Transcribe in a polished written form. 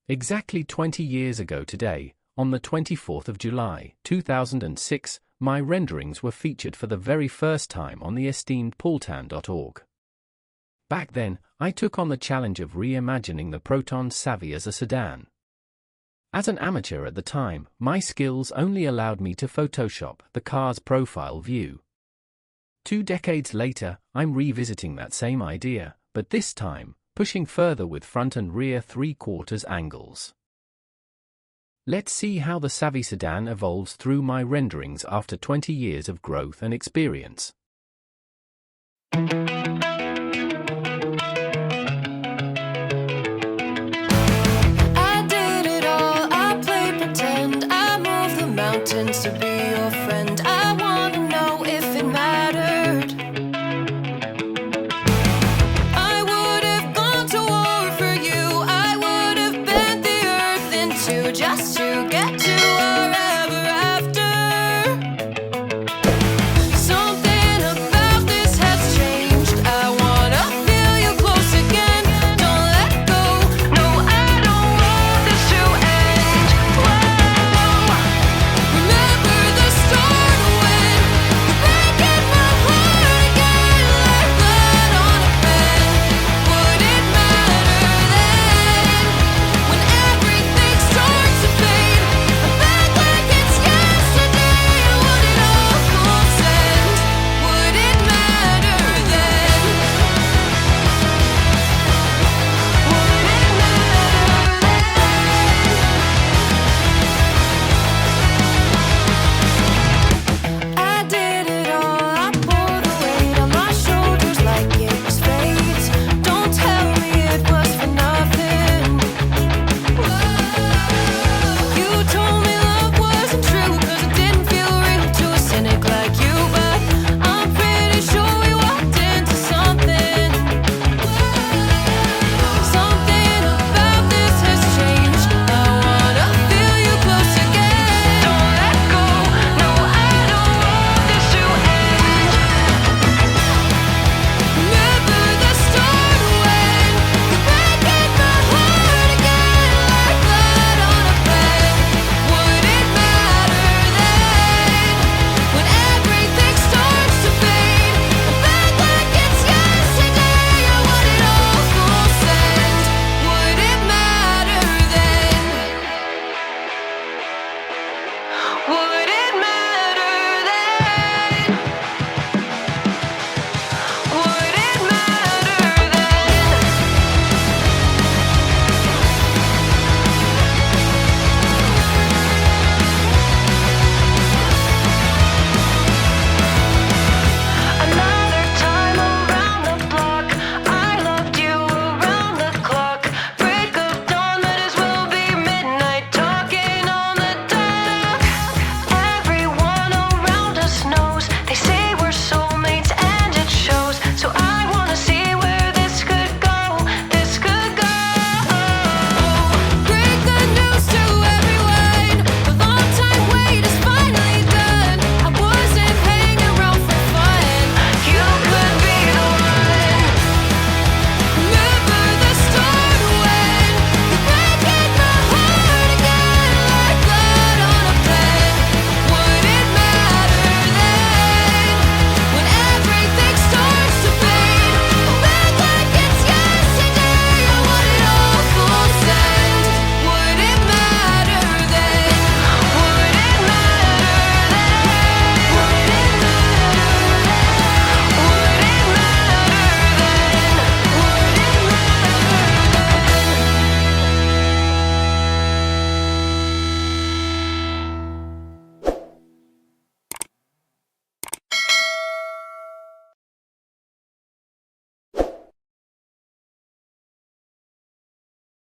Exactly 20 years ago today, on the 24th of July, 2006, my renderings were featured for the very first time on the esteemed Proton.org. Back then, I took on the challenge of reimagining the Proton Savvy as a sedan. As an amateur at the time, my skills only allowed me to Photoshop the car's profile view. 2 decades later, I'm revisiting that same idea, but this time, pushing further with front and rear 3/4 angles. Let's see how the Savvy sedan evolves through my renderings after 20 years of growth and experience.